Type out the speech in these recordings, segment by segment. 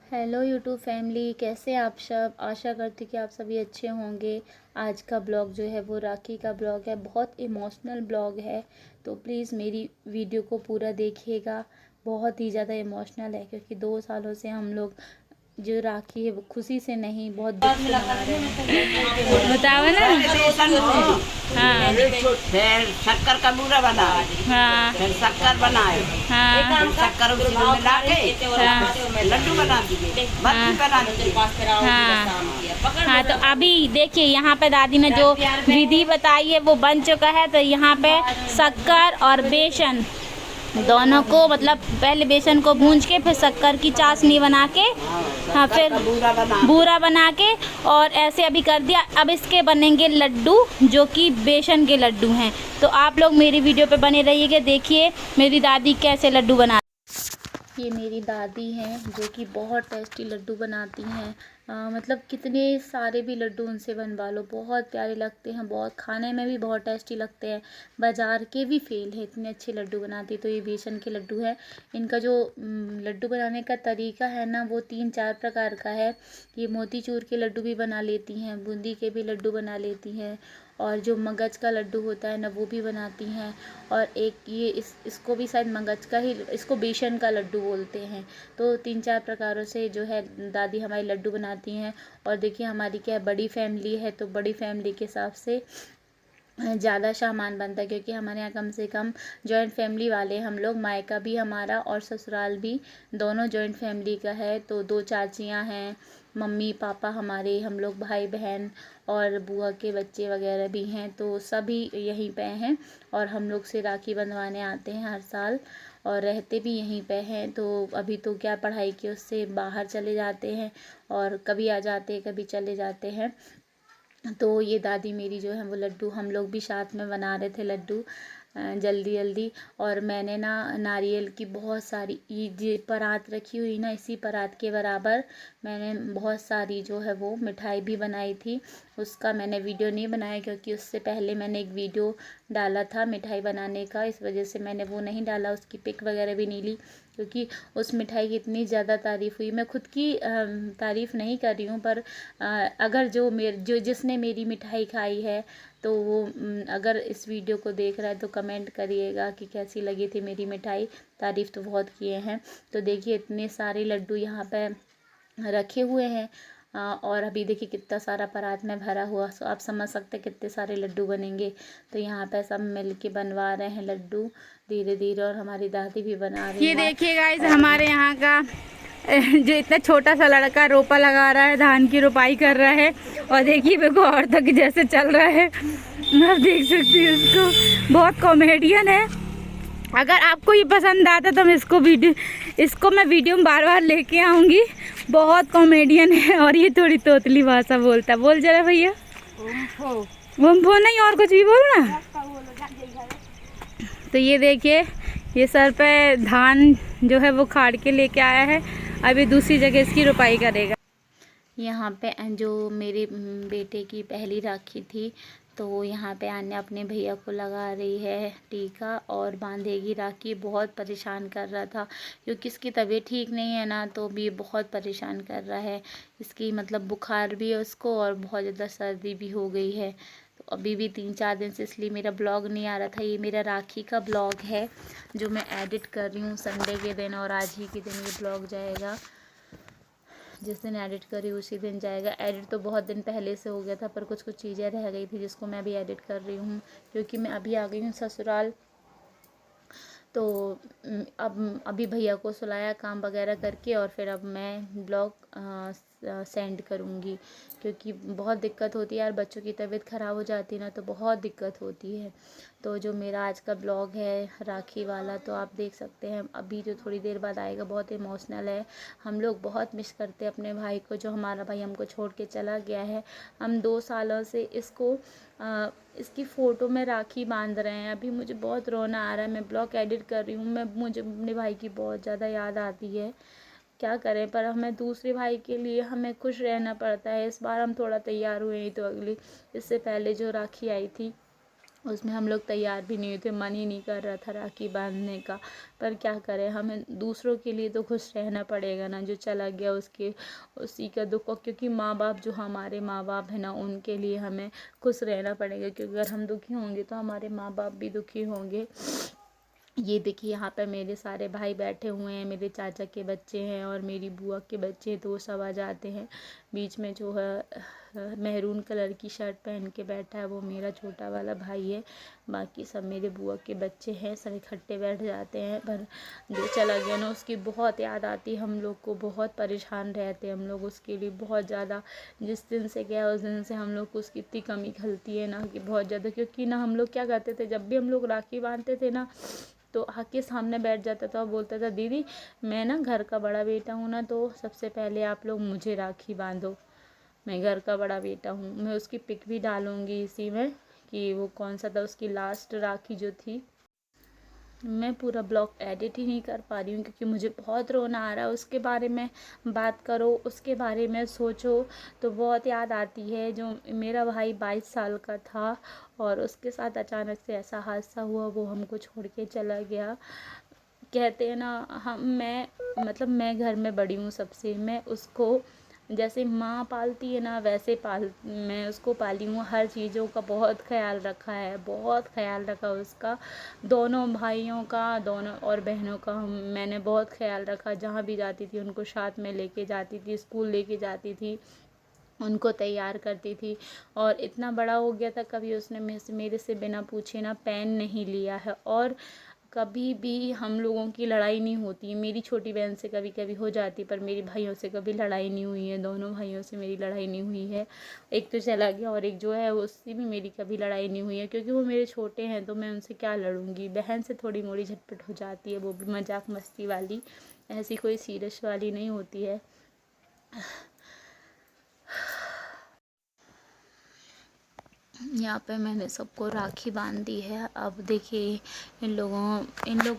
Hello YouTube family, कैसे आप सब। आशा करती कि आप सभी अच्छे होंगे। आज का ब्लॉग जो है वो राखी का ब्लॉग है। बहुत इमोशनल ब्लॉग है, तो प्लीज़ मेरी वीडियो को पूरा देखिएगा। बहुत ही ज़्यादा इमोशनल है क्योंकि 2 सालों से हम लोग जो राखी है वो खुशी से नहीं, बहुत दुख से मना रहे हैं। बताओ ना। हाँ फिर शक्कर का बूरा बनाए, हाँ फिर शक्कर बनाए, हाँ फिर शक्कर उसी में मिला के लड्डू बना दिए, बर्फी बना दिए। हाँ हाँ। तो अभी देखिए यहाँ पे दादी ने जो विधि बताई है वो बन चुका है। तो यहाँ पे शक्कर और बेसन दोनों को, मतलब पहले बेसन को भूंज के फिर शक्कर की चाशनी बना के, हाँ फिर बूरा बना के और ऐसे अभी कर दिया। अब इसके बनेंगे लड्डू जो कि बेसन के लड्डू हैं। तो आप लोग मेरी वीडियो पे बने रहिएगा, देखिए मेरी दादी कैसे लड्डू बना। ये मेरी दादी हैं जो कि बहुत टेस्टी लड्डू बनाती हैं। मतलब कितने सारे भी लड्डू उनसे बनवा लो, बहुत प्यारे लगते हैं, बहुत खाने में भी बहुत टेस्टी लगते हैं। बाज़ार के भी फेल है, इतने अच्छे लड्डू बनाती। तो ये बेसन के लड्डू है। इनका जो लड्डू बनाने का तरीका है ना, वो 3-4 प्रकार का है। ये मोतीचूर के लड्डू भी बना लेती हैं, बूंदी के भी लड्डू बना लेती हैं, और जो मगज का लड्डू होता है ना वो भी बनाती हैं। और एक ये इसको भी शायद मगज का ही, इसको बेसन का लड्डू बोलते हैं। तो 3-4 प्रकारों से जो है दादी हमारी लड्डू बनाती हैं। और देखिए हमारी क्या बड़ी फैमिली है, तो बड़ी फैमिली के हिसाब से ज़्यादा सामान बनता है क्योंकि हमारे यहाँ कम से कम जॉइंट फैमिली वाले हम लोग, मायका भी हमारा और ससुराल भी दोनों जॉइंट फैमिली का है। तो 2 चाचियाँ हैं, मम्मी पापा हमारे, हम लोग भाई बहन और बुआ के बच्चे वगैरह भी हैं। तो सभी यहीं पे हैं और हम लोग से राखी बंधवाने आते हैं हर साल और रहते भी यहीं पे हैं। तो अभी तो क्या पढ़ाई की उससे बाहर चले जाते हैं और कभी आ जाते हैं, कभी चले जाते हैं। तो ये दादी मेरी जो है वो लड्डू, हम लोग भी साथ में बना रहे थे लड्डू जल्दी जल्दी। और मैंने ना नारियल की बहुत सारी ये परात रखी हुई ना, इसी परात के बराबर मैंने बहुत सारी जो है वो मिठाई भी बनाई थी। उसका मैंने वीडियो नहीं बनाया क्योंकि उससे पहले मैंने एक वीडियो डाला था मिठाई बनाने का, इस वजह से मैंने वो नहीं डाला, उसकी पिक वगैरह भी नहीं ली क्योंकि उस मिठाई की इतनी ज़्यादा तारीफ़ हुई। मैं खुद की तारीफ़ नहीं कर रही हूँ, पर अगर जो जिसने मेरी मिठाई खाई है तो वो अगर इस वीडियो को देख रहा है तो कमेंट करिएगा कि कैसी लगी थी मेरी मिठाई। तारीफ़ तो बहुत किए हैं। तो देखिए इतने सारे लड्डू यहाँ पे रखे हुए हैं और अभी देखिए कितना सारा परात में भरा हुआ। सो आप समझ सकते हैं कितने सारे लड्डू बनेंगे। तो यहाँ पे सब मिल के बनवा रहे हैं लड्डू धीरे धीरे, और हमारी दादी भी बना रही है। ये देखिए गाइस, हमारे यहाँ का जो इतना छोटा सा लड़का रोपा लगा रहा है, धान की रोपाई कर रहा है। और देखिए मेरे को औरतों की जैसे चल रहा है, आप देख सकते हैं उसको। बहुत कॉमेडियन है। अगर आपको ये पसंद आता तो मैं इसको मैं वीडियो में बार बार लेके आऊँगी। बहुत कॉमेडियन है और ये थोड़ी तोतली भाषा बोलता है। बोल जरा भैया। वो नहीं, और कुछ भी बोलना। तो ये देखिए, ये सर पे धान जो है वो खाड़ के लेके आया है, अभी दूसरी जगह इसकी रोपाई करेगा। यहाँ पे जो मेरे बेटे की पहली राखी थी, तो यहाँ पे आन्या अपने भैया को लगा रही है टीका और बांधेगी राखी। बहुत परेशान कर रहा था क्योंकि इसकी तबीयत ठीक नहीं है ना, तो भी बहुत परेशान कर रहा है। इसकी मतलब बुखार भी है उसको और बहुत ज़्यादा सर्दी भी हो गई है। तो अभी भी 3-4 दिन से इसलिए मेरा ब्लॉग नहीं आ रहा था। ये मेरा राखी का ब्लॉग है जो मैं एडिट कर रही हूँ संडे के दिन, और आज ही के दिन ये ब्लॉग जाएगा। जिस दिन एडिट करी उसी दिन जाएगा। एडिट तो बहुत दिन पहले से हो गया था, पर कुछ कुछ चीज़ें रह गई थी जिसको मैं अभी एडिट कर रही हूँ क्योंकि मैं अभी आ गई हूँ ससुराल। तो अब अभी भैया को सुलाया काम वगैरह करके, और फिर अब मैं ब्लॉग सेंड करूँगी क्योंकि बहुत दिक्कत होती है यार, बच्चों की तबीयत ख़राब हो जाती है ना तो बहुत दिक्कत होती है। तो जो मेरा आज का ब्लॉग है राखी वाला, तो आप देख सकते हैं अभी जो थोड़ी देर बाद आएगा। बहुत इमोशनल है। हम लोग बहुत मिस करते हैं अपने भाई को, जो हमारा भाई हमको छोड़ के चला गया है। हम 2 सालों से इसकी फ़ोटो में राखी बांध रहे हैं। अभी मुझे बहुत रोना आ रहा है। मैं ब्लॉग एडिट कर रही हूँ, मुझे अपने भाई की बहुत ज़्यादा याद आती है। क्या करें, पर हमें दूसरे भाई के लिए हमें खुश रहना पड़ता है। इस बार हम थोड़ा तैयार हुए हैं, तो इससे पहले जो राखी आई थी उसमें हम लोग तैयार भी नहीं हुए थे, मन ही नहीं कर रहा था राखी बांधने का। पर क्या करें, हमें दूसरों के लिए तो खुश रहना पड़ेगा ना, जो चला गया उसी का दुख। क्योंकि माँ बाप, जो हमारे माँ बाप है ना, उनके लिए हमें खुश रहना पड़ेगा, क्योंकि अगर हम दुखी होंगे तो हमारे माँ बाप भी दुखी होंगे। ये देखिए यहाँ पे मेरे सारे भाई बैठे हुए हैं, मेरे चाचा के बच्चे हैं और मेरी बुआ के बच्चे हैं, तो वो सब आ जाते हैं। बीच में जो है मैरून कलर की शर्ट पहन के बैठा है वो मेरा छोटा वाला भाई है। बाकी सब मेरे बुआ के बच्चे हैं, सब इकट्ठे बैठ जाते हैं। पर जो चला गया ना, उसकी बहुत याद आती है हम लोग को, बहुत परेशान रहते हैं हम लोग उसके लिए बहुत ज़्यादा। जिस दिन से गया उस दिन से हम लोग को उसकी इतनी कमी खलती है ना कि बहुत ज़्यादा। क्योंकि ना हम लोग क्या करते थे, जब भी हम लोग राखी बांधते थे ना, तो आके सामने बैठ जाता था और बोलता था, दीदी मैं ना घर का बड़ा बेटा हूँ ना, तो सबसे पहले आप लोग मुझे राखी बांधो, मैं घर का बड़ा बेटा हूँ। मैं उसकी पिक भी डालूँगी इसी में कि वो कौन सा था, उसकी लास्ट राखी जो थी। मैं पूरा ब्लॉग एडिट ही नहीं कर पा रही हूँ क्योंकि मुझे बहुत रोना आ रहा है। उसके बारे में बात करो, उसके बारे में सोचो तो बहुत याद आती है। जो मेरा भाई 22 साल का था और उसके साथ अचानक से ऐसा हादसा हुआ, वो हमको छोड़ के चला गया। कहते हैं ना, मैं घर में बड़ी हूँ सबसे, मैं उसको जैसे माँ पालती है ना, वैसे मैं उसको पाली हूँ। हर चीज़ों का बहुत ख्याल रखा है, बहुत ख्याल रखा उसका, दोनों भाइयों का, दोनों और बहनों का मैंने बहुत ख्याल रखा। जहाँ भी जाती थी उनको साथ में लेके जाती थी, स्कूल लेके जाती थी, उनको तैयार करती थी। और इतना बड़ा हो गया था, कभी उसने मेरे से बिना पूछे ना पेन नहीं लिया है। और कभी भी हम लोगों की लड़ाई नहीं होती। मेरी छोटी बहन से कभी कभी हो जाती, पर मेरी भाइयों से कभी लड़ाई नहीं हुई है। दोनों भाइयों से मेरी लड़ाई नहीं हुई है। एक तो चला गया और एक जो है उससे भी मेरी कभी लड़ाई नहीं हुई है, क्योंकि वो मेरे छोटे हैं तो मैं उनसे क्या लड़ूंगी। बहन से थोड़ी मोड़ी झटपट हो जाती है, वो भी मजाक मस्ती वाली, ऐसी कोई सीरियस वाली नहीं होती है। यहाँ पे मैंने सबको राखी बांध दी है। अब देखिए इन लोग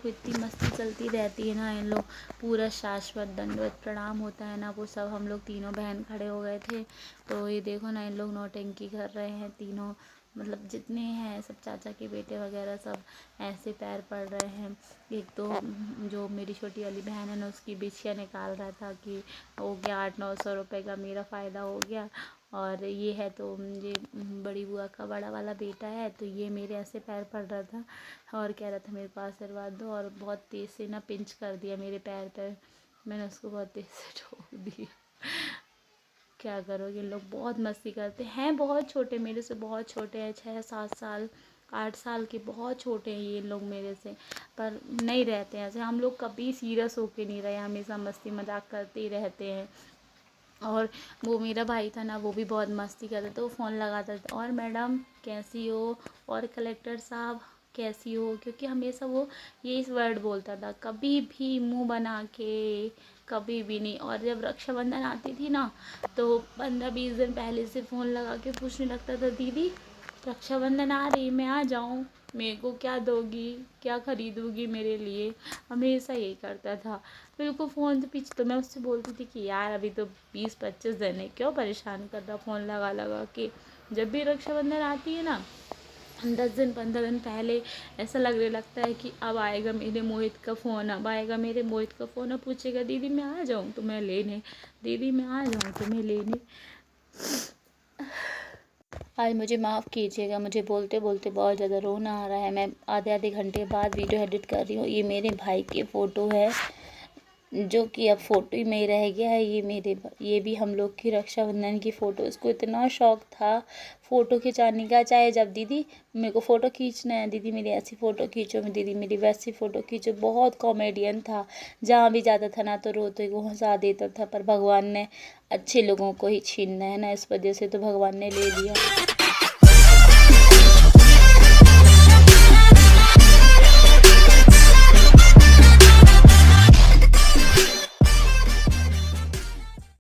को इतनी मस्ती चलती रहती है ना, इन लोग पूरा शाश्वत दंडवत प्रणाम होता है ना, वो सब हम लोग तीनों बहन खड़े हो गए थे। तो ये देखो ना, इन लोग नौटंकी कर रहे हैं तीनों, मतलब जितने हैं सब चाचा के बेटे वगैरह सब ऐसे पैर पड़ रहे हैं। एक तो जो मेरी छोटी वाली बहन है ना, उसकी बिछिया निकाल रहा था कि हो गया 800-900 रुपये का मेरा फ़ायदा हो गया। और ये है तो ये बड़ी बुआ का बड़ा वाला बेटा है, तो ये मेरे ऐसे पैर पड़ रहा था और कह रहा था मेरे को आशीर्वाद दो, और बहुत तेज़ से ना पिंच कर दिया मेरे पैर पे। मैंने उसको बहुत तेज़ से ठोक दिया। क्या करोगे, लोग बहुत मस्ती करते हैं, बहुत छोटे, मेरे से बहुत छोटे हैं, 6-7 साल 8 साल के, बहुत छोटे हैं ये लोग मेरे से। पर नहीं रहते हैं ऐसे, हम लोग कभी सीरियस होके नहीं रहे, हमेशा मस्ती मजाक करते ही रहते हैं। और वो मेरा भाई था ना, वो भी बहुत मस्ती करता था, वो फ़ोन लगाता था, और मैडम कैसी हो, और कलेक्टर साहब कैसी हो, क्योंकि हमेशा वो ये इस वर्ड बोलता था, कभी भी मुंह बना के कभी भी नहीं। और जब रक्षाबंधन आती थी ना, तो 15-20 दिन पहले से फ़ोन लगा के पूछने लगता था, दीदी रक्षाबंधन आ रही, मैं आ जाऊँ, मेरे को क्या दोगी, क्या ख़रीदोगी मेरे लिए, हमेशा यही करता था। फिर उसको फ़ोन से पीछे, तो मैं उससे बोलती थी कि यार अभी तो 20-25 दिन है, क्यों परेशान कर रहा फ़ोन लगा लगा के। जब भी रक्षाबंधन आती है ना, 10 दिन 15 दिन पहले ऐसा लगता है कि अब आएगा मेरे मोहित का फ़ोन, अब आएगा मेरे मोहित का फ़ोन, अब पूछेगा दीदी मैं आ जाऊँ तुम्हें लेने, दीदी मैं आ जाऊँ तुम्हें लेने। आज मुझे माफ़ कीजिएगा, मुझे बोलते बोलते बहुत ज़्यादा रोना आ रहा है। मैं आधे घंटे बाद वीडियो एडिट कर रही हूँ। ये मेरे भाई की फ़ोटो है जो कि अब फ़ोटो ही में ही रह गया है। ये भी हम लोग की रक्षाबंधन की फ़ोटो। इसको इतना शौक़ था फ़ोटो खिंचाने का, चाहे जब दीदी मेरे को फ़ोटो खींचना है, दीदी मेरी ऐसी फ़ोटो खींचो, दीदी मेरी वैसी फ़ोटो खींचो। बहुत कॉमेडियन था, जहाँ भी जाता था ना तो रोते को हंसा देता था। पर भगवान ने अच्छे लोगों को ही छीनना है ना, इस वजह से तो भगवान ने ले लिया।